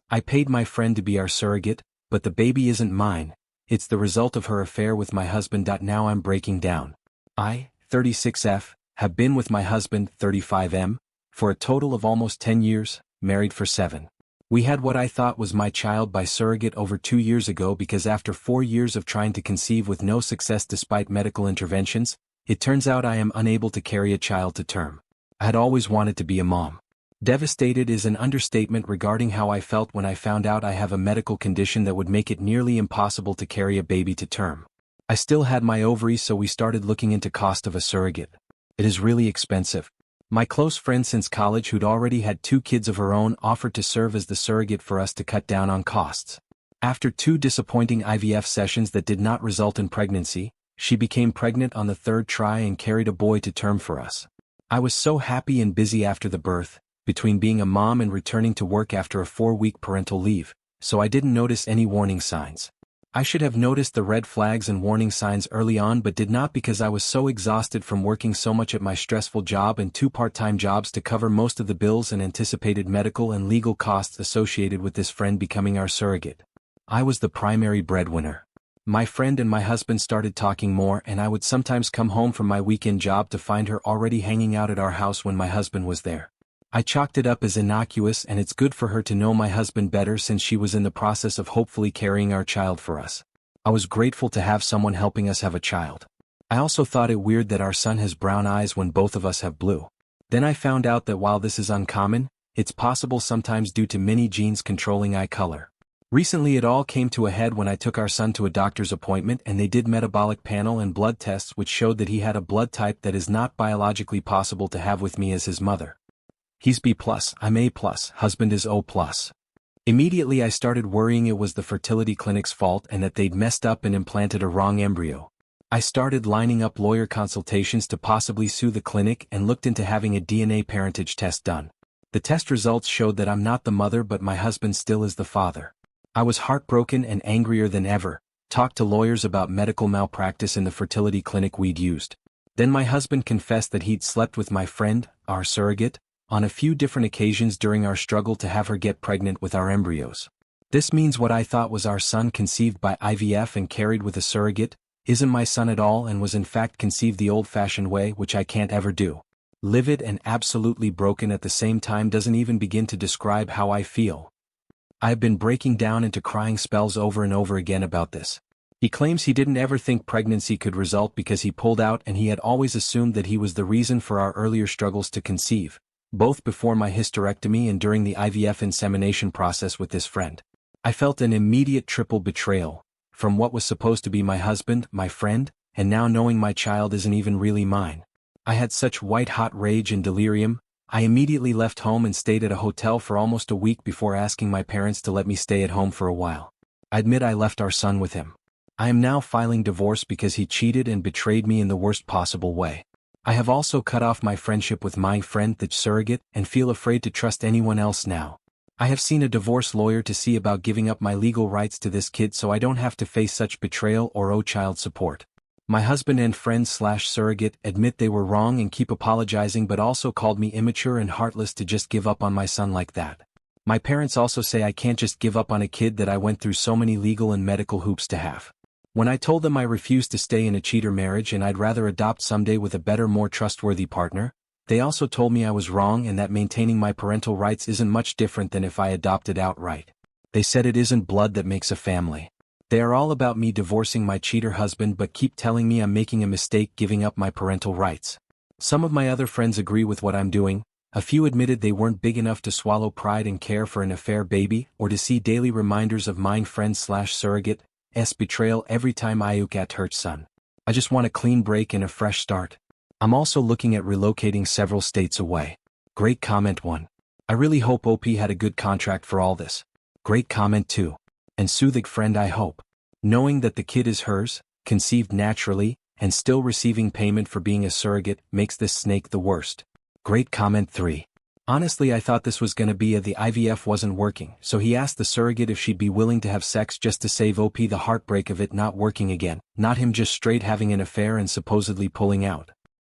I paid my friend to be our surrogate, but the baby isn't mine, it's the result of her affair with my husband. Now I'm breaking down. I, 36F, have been with my husband, 35M, for a total of almost 10 years, married for 7. We had what I thought was my child by surrogate over 2 years ago because after 4 years of trying to conceive with no success despite medical interventions, it turns out I am unable to carry a child to term. I had always wanted to be a mom. Devastated is an understatement regarding how I felt when I found out I have a medical condition that would make it nearly impossible to carry a baby to term. I still had my ovaries, so we started looking into cost of a surrogate. It is really expensive. My close friend since college who'd already had 2 kids of her own offered to serve as the surrogate for us to cut down on costs. After 2 disappointing IVF sessions that did not result in pregnancy, she became pregnant on the 3rd try and carried a boy to term for us. I was so happy and busy after the birth, between being a mom and returning to work after a 4-week parental leave, so I didn't notice any warning signs. I should have noticed the red flags and warning signs early on but did not because I was so exhausted from working so much at my stressful job and 2 part-time jobs to cover most of the bills and anticipated medical and legal costs associated with this friend becoming our surrogate. I was the primary breadwinner. My friend and my husband started talking more, and I would sometimes come home from my weekend job to find her already hanging out at our house when my husband was there. I chalked it up as innocuous, and it's good for her to know my husband better since she was in the process of hopefully carrying our child for us. I was grateful to have someone helping us have a child. I also thought it weird that our son has brown eyes when both of us have blue. Then I found out that while this is uncommon, it's possible sometimes due to many genes controlling eye color. Recently it all came to a head when I took our son to a doctor's appointment and they did metabolic panel and blood tests which showed that he had a blood type that is not biologically possible to have with me as his mother. He's B+, I'm A+, husband is O+. Immediately I started worrying it was the fertility clinic's fault and that they'd messed up and implanted a wrong embryo. I started lining up lawyer consultations to possibly sue the clinic and looked into having a DNA parentage test done. The test results showed that I'm not the mother but my husband still is the father. I was heartbroken and angrier than ever, talked to lawyers about medical malpractice in the fertility clinic we'd used. Then my husband confessed that he'd slept with my friend, our surrogate, on a few different occasions during our struggle to have her get pregnant with our embryos. This means what I thought was our son conceived by IVF and carried with a surrogate, isn't my son at all and was in fact conceived the old-fashioned way, which I can't ever do. Livid and absolutely broken at the same time doesn't even begin to describe how I feel. I have been breaking down into crying spells over and over again about this. He claims he didn't ever think pregnancy could result because he pulled out and he had always assumed that he was the reason for our earlier struggles to conceive, both before my hysterectomy and during the IVF insemination process with this friend. I felt an immediate triple betrayal, from what was supposed to be my husband, my friend, and now knowing my child isn't even really mine. I had such white-hot rage and delirium, I immediately left home and stayed at a hotel for almost a week before asking my parents to let me stay at home for a while. I admit I left our son with him. I am now filing divorce because he cheated and betrayed me in the worst possible way. I have also cut off my friendship with my friend the surrogate and feel afraid to trust anyone else now. I have seen a divorce lawyer to see about giving up my legal rights to this kid so I don't have to face such betrayal or owe child support. My husband and friend/surrogate admit they were wrong and keep apologizing but also called me immature and heartless to just give up on my son like that. My parents also say I can't just give up on a kid that I went through so many legal and medical hoops to have. When I told them I refused to stay in a cheater marriage and I'd rather adopt someday with a better, more trustworthy partner, they also told me I was wrong and that maintaining my parental rights isn't much different than if I adopted outright. They said it isn't blood that makes a family. They are all about me divorcing my cheater husband but keep telling me I'm making a mistake giving up my parental rights. Some of my other friends agree with what I'm doing, a few admitted they weren't big enough to swallow pride and care for an affair baby or to see daily reminders of mine friend/surrogate betrayal every time I look at her son. I just want a clean break and a fresh start. I'm also looking at relocating several states away. Great comment 1. I really hope OP had a good contract for all this. Great comment 2. And soothing friend I hope. Knowing that the kid is hers, conceived naturally, and still receiving payment for being a surrogate makes this snake the worst. Great comment 3. Honestly I thought this was gonna be the IVF wasn't working, so he asked the surrogate if she'd be willing to have sex just to save OP the heartbreak of it not working again, not him just straight having an affair and supposedly pulling out.